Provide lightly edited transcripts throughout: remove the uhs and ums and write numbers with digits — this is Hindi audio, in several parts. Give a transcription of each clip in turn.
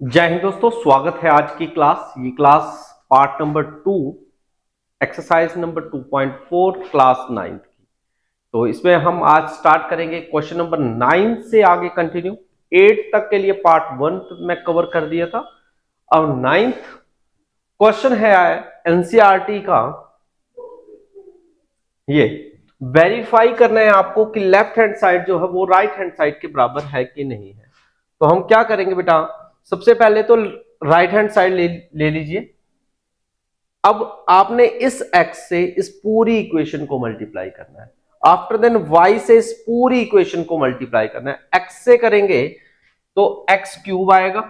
जय हिंद दोस्तों, स्वागत है आज की क्लास। ये class part number 2 exercise number 2.4 class 9 की। तो इसमें हम आज स्टार्ट करेंगे क्वेश्चन नंबर 9 से आगे कंटिन्यू। 8 तक के लिए पार्ट 1 मैं कवर कर दिया था। अब 9th क्वेश्चन है एनसीईआरटी का। ये वेरीफाई करना है आपको कि लेफ्ट हैंड साइड जो है वो राइट हैंड साइड के बराबर है कि नहीं है। तो हम क्या करेंगे बेटा, सबसे पहले तो राइट हैंड साइड ले लीजिए। अब आपने इस x से इस पूरी इक्वेशन को मल्टीप्लाई करना है। आफ्टर देन y से इस पूरी इक्वेशन को मल्टीप्लाई करना है। x से करेंगे तो x क्यूब आएगा।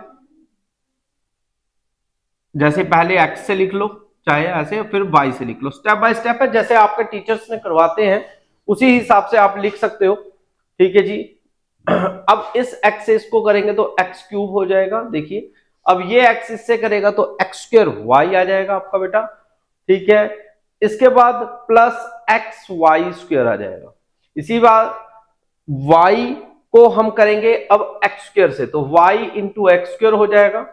जैसे पहले x से लिख लो, चाहे ऐसे, फिर y से लिख लो। स्टेप बाय स्टेप है, जैसे आपके टीचर्स ने करवाते हैं उसी हिसाब से आप लिख सकते हो। ठीक है जी। अब इस x से इसको करेंगे तो x क्यूब हो जाएगा। देखिए, अब ये x इससे करेगा तो x स्क्वायर y आ जाएगा आपका बेटा। ठीक है, इसके बाद प्लस एक्स वाई स्क्वायर आ जाएगा। इसी बात y को हम करेंगे अब x स्क्वायर से तो y इंटू एक्स स्क्वायर हो जाएगा।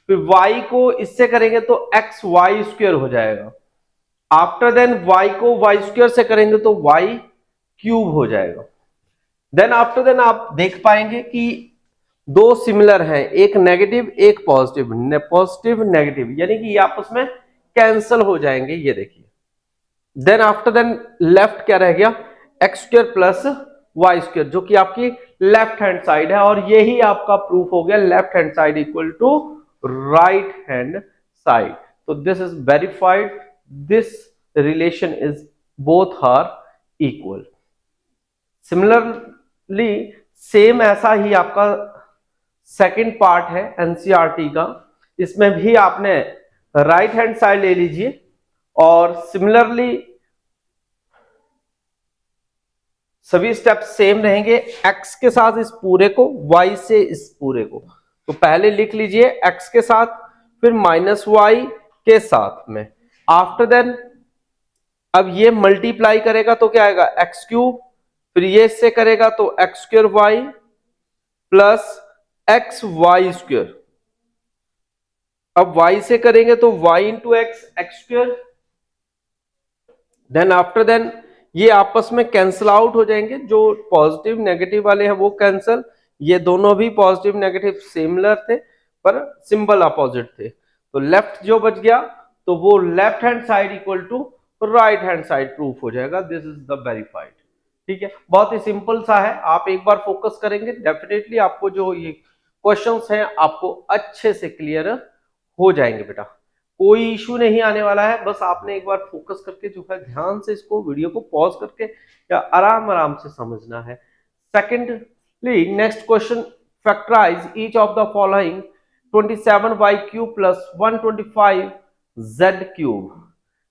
फिर y को इससे करेंगे तो एक्स वाई स्क्वायर हो जाएगा। आफ्टर देन y को y स्क्वायर से करेंगे तो y क्यूब हो जाएगा। देन आफ्टर देन आप देख पाएंगे कि दो सिमिलर हैं, एक नेगेटिव एक पॉजिटिव, पॉजिटिव नेगेटिव, यानी कि ये आपस में कैंसल हो जाएंगे। ये देखिए, देन आफ्टर देन लेफ्ट क्या रह गया, x square plus y square, जो कि आपकी लेफ्ट हैंड साइड है। और यही आपका प्रूफ हो गया, left hand side equal to right hand side. तो this is verified, this relation is both are equal. Similarly same ऐसा ही आपका सेकंड पार्ट है एनसीईआरटी का। इसमें भी आपने राइट हैंड साइड ले लीजिए और सिमिलरली सभी स्टेप सेम रहेंगे। x के साथ इस पूरे को, y से इस पूरे को। तो पहले लिख लीजिए x के साथ, फिर माइनस y के साथ में। आफ्टर देन अब ये मल्टीप्लाई करेगा तो क्या आएगा, एक्स क्यूब, फिर ये इससे करेगा तो x square y plus x y square. अब y से करेंगे तो y into x, x square. Then after then ये आपस में कैंसल आउट हो जाएंगे, जो पॉजिटिव नेगेटिव वाले हैं वो कैंसल। ये दोनों भी पॉजिटिव नेगेटिव सिमिलर थे पर सिंबल अपोजिट थे। तो लेफ्ट जो बच गया तो वो left hand side equal to right hand side proof हो जाएगा। This is the verified. ठीक है, बहुत ही सिंपल सा है। आप एक बार फोकस करेंगे डेफिनेटली आपको जो ये क्वेश्चंस हैं आपको अच्छे से क्लियर हो जाएंगे बेटा। कोई इशू नहीं आने वाला है। बस आपने एक बार फोकस करके जो है ध्यान से इसको वीडियो को पॉज करके या आराम आराम से समझना है। Secondly next question, factorise each of the following 27y cube plus 125z cube.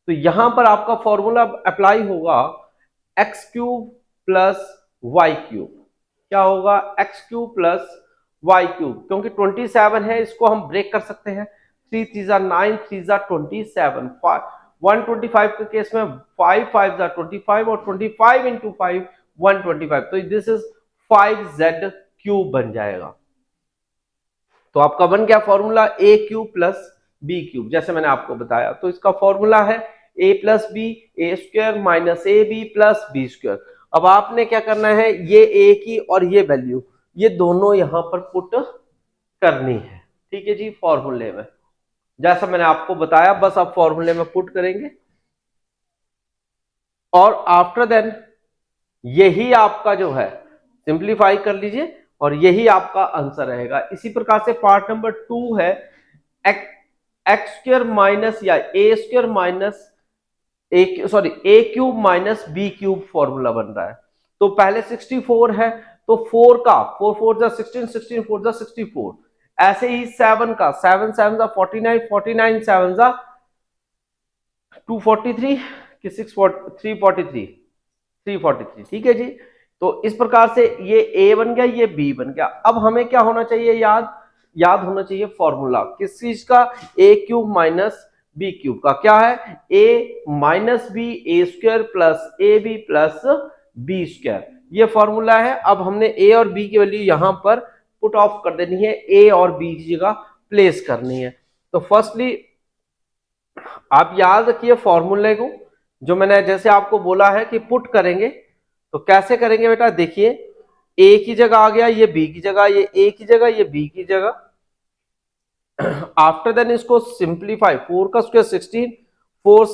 तो यहां पर आपका फॉर्मूला अप्लाई होगा x cube plus y cube. क्या होगा, x cube plus y cube, क्योंकि 27 है इसको हम ब्रेक कर सकते हैं। 3 3 9, 3 27, 125 के केस में 5 5 25 और 25 इंटू 5 125। तो दिस इज 5z क्यूब बन जाएगा। तो आपका बन गया formula a cube plus b cube, जैसे मैंने आपको बताया। तो इसका फॉर्मूला है a plus B, A square minus A B plus B square. अब आपने क्या करना है, ये a की और ये वैल्यू ये दोनों यहां पर पुट करनी है। ठीक है जी, फॉर्मूले में जैसा मैंने आपको बताया बस आप फॉर्मूले में पुट करेंगे और आफ्टर देन यही आपका जो है सिंप्लीफाई कर लीजिए और यही आपका आंसर रहेगा। इसी प्रकार से पार्ट नंबर 2 है एक्स स्क्वायर माइनस या A square minus A cube minus B cube formula बन रहा है। तो पहले 64 है तो 4 का 4 4 जा 16, 16 4 जा 64। ऐसे ही 7 का 7 7 जा 49, 49 7 जा 243 कि 343, 343। ठीक है जी। तो इस प्रकार से ये a बन गया, ये b बन गया। अब हमें क्या होना चाहिए, याद होना चाहिए फॉर्मूला किस चीज का, a cube minus B cube का। क्या है, a minus B, A square plus A B plus B square, ये फॉर्मूला है। अब हमने a और b की वैल्यू यहां पर पुट ऑफ कर देनी है, a और b की जगह प्लेस करनी है। तो फर्स्टली आप याद रखिए फॉर्मूले को, जो मैंने जैसे आपको बोला है कि पुट करेंगे, तो कैसे करेंगे बेटा, देखिए ए की जगह आ गया, ये बी की जगह, ये ए की जगह, ये बी की जगह। आफ्टर देन इसको सिंप्लीफाई, 4 का स्क्वायर 16, 4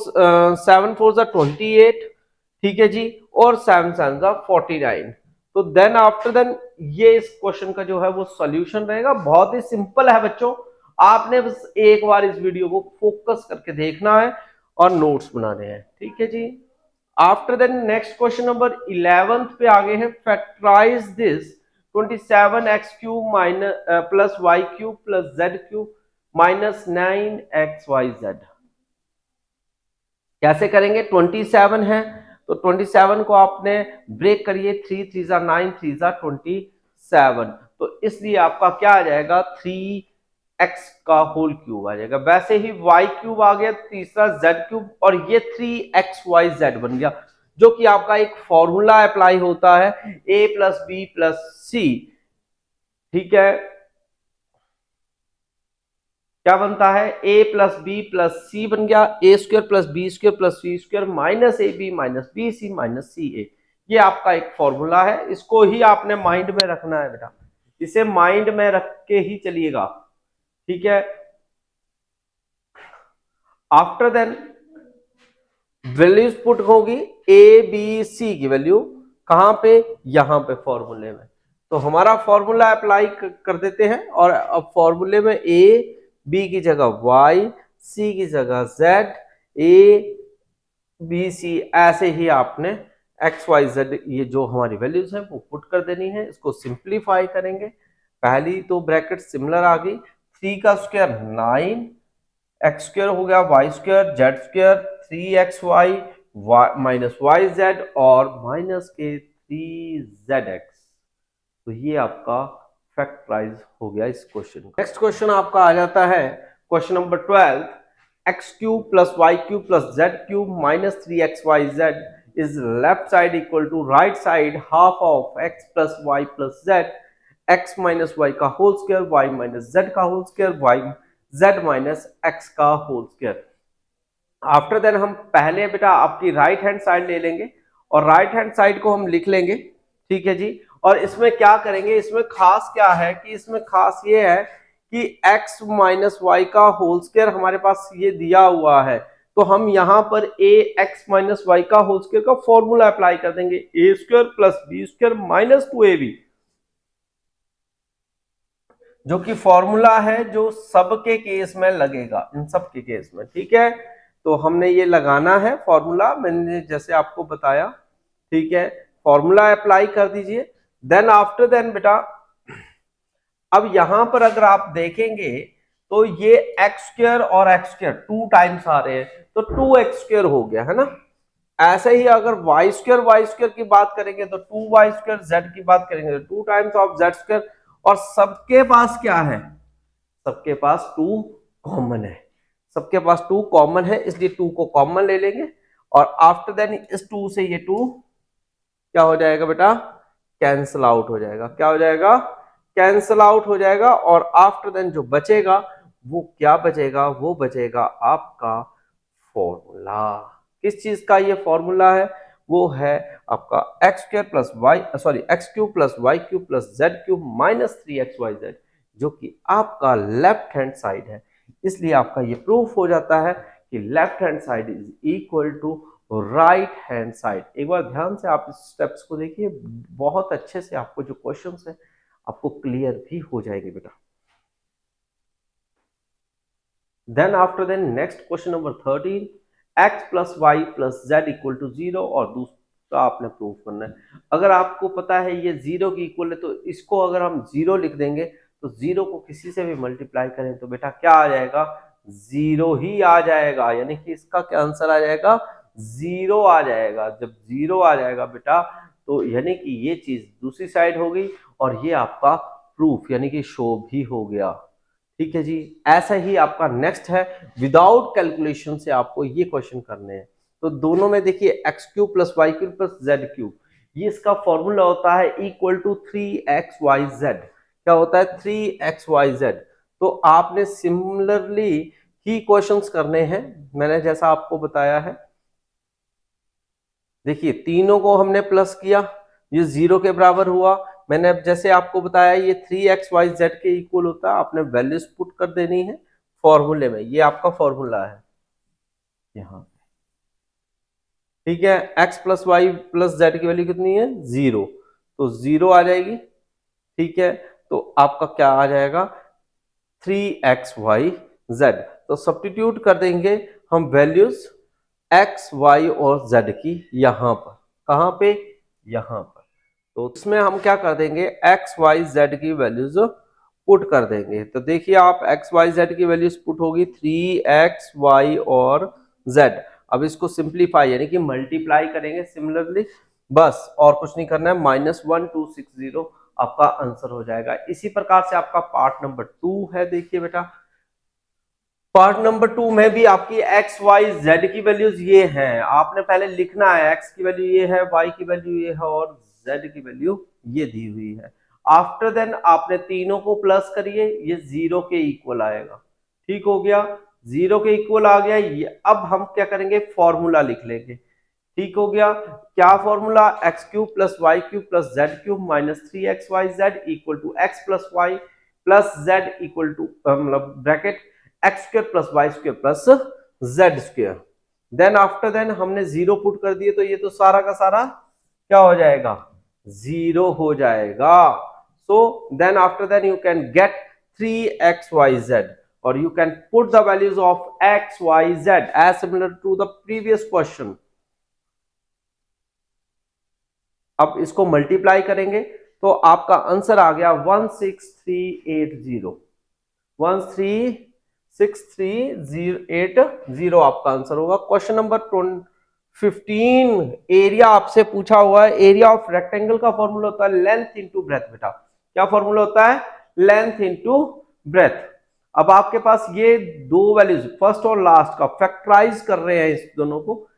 7 4 28, ठीक है जी, और 7 7 49। तो देन आफ्टर देन ये इस क्वेश्चन का जो है वो सॉल्यूशन रहेगा। बहुत ही सिंपल है बच्चों, आपने बस एक बार इस वीडियो को फोकस करके देखना है और नोट्स बनाने हैं, ठीक है जी। After then next question number 11th पे आगे है, factorize this 27x cube minus plus y cube plus z cube minus 9xyz। कैसे करेंगे, 27 है तो 27 को आपने ब्रेक करिए, 3 3 9 3 27, तो इसलिए आपका क्या आ जाएगा, 3x का होल क्यूब आ जाएगा। वैसे ही y क्यूब आ गया, तीसरा z क्यूब, और ये 3xyz बन गया, जो कि आपका एक फॉर्मूला अप्लाई होता है a plus B plus C, ठीक है। क्या बनता है, a plus B plus C बन गया, A square plus B square plus C square minus A B minus B C minus C A. ये आपका एक फॉर्मूला है, इसको ही आपने माइंड में रखना है बेटा, इसे माइंड में रख के ही चलिएगा, ठीक है। आफ्टर देन वैल्यूज पुट होगी, ए बी सी की वैल्यू कहां पे, यहां पे फॉर्मूले में। तो हमारा फॉर्मूला अप्लाई कर देते हैं, और अब फॉर्मूले में ए बी की जगह y, सी की जगह z, ए बी सी, ऐसे ही आपने एक्स वाई जेड ये जो हमारी वैल्यूज है वो पुट कर देनी है। इसको सिंप्लीफाई करेंगे, पहली तो ब्रैकेट सिमिलर आ गई, 3 का स्क्वायर 9, एक्स स्क्वायर हो गया y square, z square 3xy minus y z, और माइनस के 3zx। तो ये आपका फैक्टराइज हो गया इस क्वेश्चन का। नेक्स्ट क्वेश्चन आपका आ जाता है question number 12, x cube plus y cube plus z cube minus 3xyz is left side equal to right side half of x plus y plus z, x minus y का whole square, y minus z का whole square, y z minus x का होल स्क्वायर। आफ्टर देन हम पहले बेटा आपकी राइट हैंड साइड ले लेंगे, और राइट हैंड साइड को हम लिख लेंगे, ठीक है जी। और इसमें क्या करेंगे, इसमें खास क्या है कि इसमें खास ये है कि x माइनस वाई का होल स्क्वायर हमारे पास ये दिया हुआ है, तो हम यहां पर a x माइनस वाई का होल स्क्वायर का फॉर्मूला अप्लाई कर देंगे, a square plus B square minus 2ab, जो कि फॉर्मूला है जो सबके केस में लगेगा, इन सब के केस में, ठीक है। तो हमने ये लगाना है फॉर्मूला, मैंने जैसे आपको बताया, ठीक है। फॉर्मूला अप्लाई कर दीजिए। देन आफ्टर देन बेटा अब यहां पर अगर आप देखेंगे तो ये एक्स स्क्वायर और एक्स स्क्वायर 2 टाइम्स आ रहे हैं, तो 2x स्क्वायर हो गया है ना। ऐसे ही अगर वाई स्क्वायर की बात करेंगे तो 2y स्क्वायर, जेड की बात करेंगे तो 2 टाइम्स ऑफ जेड स्क्वायर, और सबके पास क्या है, सबके पास 2 कॉमन है, सबके पास 2 कॉमन है, इसलिए 2 को कॉमन ले लेंगे, और आफ्टर देन इस 2 से ये 2 क्या हो जाएगा बेटा, कैंसल आउट हो जाएगा। क्या हो जाएगा, कैंसल आउट हो जाएगा, और आफ्टर देन जो बचेगा वो क्या बचेगा, वो बचेगा आपका फॉर्मूला। किस चीज का ये फॉर्मूला है, वो है आपका x square plus y, sorry x cube plus y cube plus z cube minus 3xyz, जो कि आपका लेफ्ट हैंड साइड है। इसलिए आपका ये प्रूफ हो जाता है कि left hand side is equal to right hand side. एक बार ध्यान से आप इस स्टेप्स को देखिए, बहुत अच्छे से आपको जो क्वेश्चंस है आपको क्लियर भी हो जाएंगे बेटा। Then after then next question number 13, x plus y plus z equal to 0, और दूसरा आपने प्रूफ करना है। अगर आपको पता है ये 0 की इक्वल है, तो इसको अगर हम 0 लिख देंगे, तो 0 को किसी से भी मल्टीप्लाई करें तो बेटा क्या आ जाएगा, 0 ही आ जाएगा, यानी कि इसका क्या आंसर आ जाएगा, 0 आ जाएगा। जब 0 आ जाएगा बेटा, तो यानी कि ये चीज दूसरी साइड हो गई, और ये आपका प्रूफ यानी कि शो भी हो गया, ठीक है जी। ऐसा ही आपका नेक्स्ट है, विदाउट कैलकुलेशन से आपको ये क्वेश्चन करने हैं। तो दोनों में देखिए x cube plus y cube plus z cube, ये इसका फॉर्मूला होता है इक्वल टू 3xyz। क्या होता है, 3xyz। तो आपने सिमिलरली ही क्वेश्चंस करने हैं, मैंने जैसा आपको बताया है। देखिए तीनों को हमने प्लस किया, ये 0 के बराबर हुआ। मैंने अब जैसे आपको बताया ये 3xyz के इक्वल होता है, आपने वैल्यूज पुट कर देनी है फॉर्मूले में, ये आपका फॉर्मूला है यहाँ, ठीक है। x plus y plus z की वैल्यू कितनी है 0, तो 0 आ जाएगी, ठीक है। तो आपका क्या आ जाएगा 3xyz। तो सब्स्टिट्यूट कर देंगे हम वैल्यूज x y और z की यहां पर, कहां पे, यहां पर। तो इसमें हम क्या कर देंगे x y z की वैल्यूज पुट कर देंगे। तो देखिए आप x y z की वैल्यूज पुट होगी 3x y और z। अब इसको सिंप्लीफाई यानी कि मल्टीप्लाई करेंगे सिमिलरली, बस और कुछ नहीं करना है, -1260 आपका आंसर हो जाएगा। इसी प्रकार से आपका पार्ट नंबर 2 है। देखिए बेटा पार्ट नंबर 2 में भी आपकी x y z की वैल्यूज ये हैं, आपने पहले लिखना है x की वैल्यू ये है, y की वैल्यू ये है और z की वैल्यू ये दी हुई है। आफ्टर देन आपने तीनों को प्लस करिए, ये 0 के इक्वल आएगा, ठीक हो गया, 0 के इक्वल आ गया। ये अब हम क्या करेंगे फॉर्मूला लिख लेंगे, ठीक हो गया। क्या formula, x cube plus y cube plus z cube minus 3xyz equal to x plus y plus z equal to मतलब bracket x square plus y square plus z square. Then after then हमने 0 पुट कर दिए, तो ये तो सारा का सारा क्या हो जाएगा 0 हो जाएगा। So then after then you can get 3xyz or you can put the values of x y z as similar to the previous question। अब इसको मल्टीप्लाई करेंगे तो आपका आंसर आ गया 16380, 16380 आपका आंसर होगा। क्वेश्चन नंबर 15 एरिया आपसे पूछा हुआ है। एरिया ऑफ रेक्टेंगल का फॉर्मूला होता है लेंथ इंटू ब्रेथ। बेटा क्या फॉर्मूला होता है, लेंथ इंटू ब्रेथ। अब आपके पास ये दो वैल्यूज फर्स्ट और लास्ट का फैक्टराइज कर रहे हैं इस दोनों को,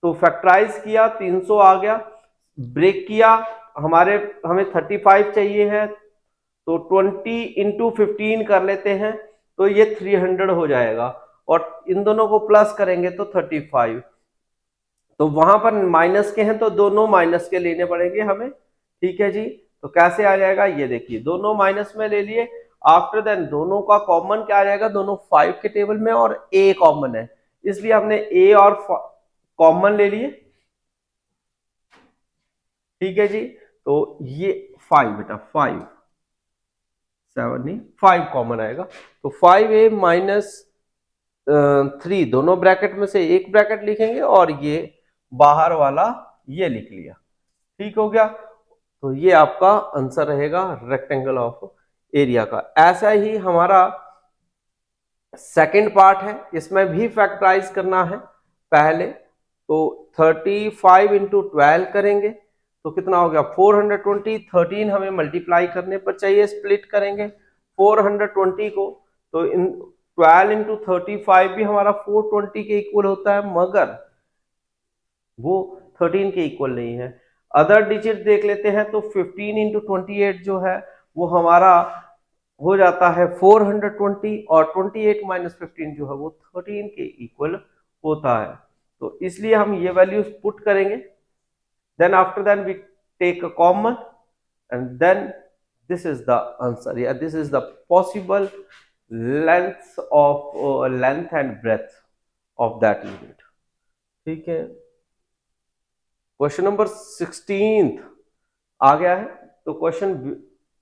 तो फैक्टराइज किया 300 आ गया, ब्रेक किया हमें 35 चाहिए है, तो 20 इंटू 15 कर लेते हैं, तो ये 300 हो जाएगा, और इन दोनों को प्लस करेंगे तो 35। तो वहां पर माइनस के हैं तो दोनों माइनस के लेने पड़ेंगे हमें, ठीक है जी। तो कैसे आ जाएगा ये देखिए, दोनों माइनस में ले लिए, आफ्टर देन दोनों का कॉमन क्या आ जाएगा, दोनों 5 के टेबल में और a कॉमन है, इसलिए हमने a और कॉमन ले लिए, ठीक है जी। तो ये 5 बेटा 5 7 नहीं 5 कॉमन आएगा, तो 5a माइनस 3 दोनों ब्रैकेट में से एक ब्रैकेट लिखेंगे और ये बाहर वाला ये लिख लिया, ठीक हो गया। तो ये आपका आंसर रहेगा रेक्टेंगल ऑफ एरिया का। ऐसा ही हमारा सेकंड पार्ट है, इसमें भी फैक्टराइज करना है पहले, तो 35 इंटू 12 करेंगे तो कितना हो गया 420, 13 हमें मल्टीप्लाई करने पर चाहिए, स्प्लिट करेंगे 420 को, तो इन 12 इंटू 35 भी हमारा 420 के इक्वल होता है, मगर वो 13 के इक्वल नहीं है। अदर डिजिट देख लेते हैं, तो 15 इंटू 28 जो है वो हमारा हो जाता है 420, और 28 माइनस 15 जो है वो 13 के इक्वल होता है। तो इसलिए हम ये वैल्यूज पुट करेंगे, then after then we take a common and then this is the answer, या this is the possible length and breadth of that unit, ठीक है। क्वेश्चन नंबर 16 आ गया है। तो क्वेश्चन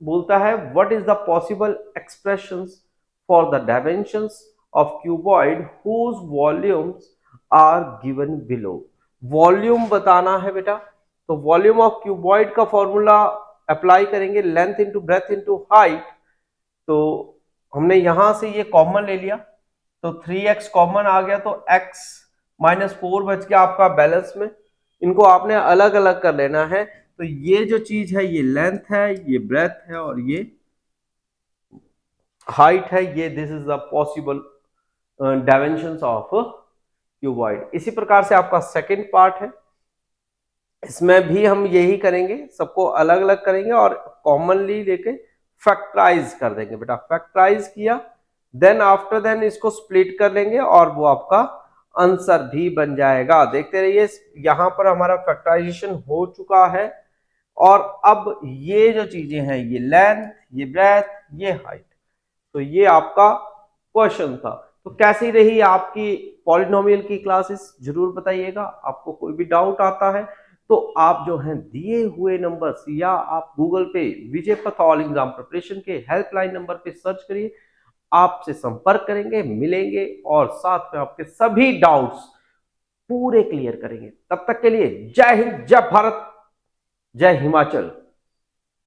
बोलता है what is the possible expressions for the dimensions of cuboid whose volumes are given below. Volume बताना है बेटा, तो वॉल्यूम ऑफ क्यूबॉइड का फॉर्मूला अप्लाई करेंगे, length into breadth into height. तो हमने यहां से ये कॉमन ले लिया, तो 3x कॉमन आ गया, तो x माइनस 4 बच गया आपका बैलेंस में। इनको आपने अलग अलग कर लेना है, तो ये जो चीज है ये लेंथ है, ये ब्रेथ है और ये हाइट है, ये this is the possible dimensions of cuboid. इसी प्रकार से आपका सेकंड पार्ट है, इसमें भी हम यही करेंगे, सबको अलग अलग करेंगे और कॉमनली लेके फैक्टराइज कर देंगे बेटा, फैक्टराइज किया, देन आफ्टर देन इसको स्प्लिट कर लेंगे और वो आपका आंसर भी बन जाएगा। देखते रहिए, यहां पर हमारा फैक्टराइजेशन हो चुका है और अब ये जो चीजें हैं, ये लेंथ, ये ब्रेथ, ये हाइट, तो ये आपका क्वेश्चन था। तो कैसी रही आपकी पॉलिनोमियल की क्लासेस, जरूर बताइएगा। आपको कोई भी डाउट आता है तो आप जो हैं दिए हुए नंबर्स या आप गूगल पे विजय पथ ऑल एग्जाम प्रिपरेशन के हेल्पलाइन नंबर पे सर्च करिए, आपसे संपर्क करेंगे, मिलेंगे और साथ में आपके सभी डाउट्स पूरे क्लियर करेंगे। तब तक के लिए जय हिंद, जय भारत, जय हिमाचल।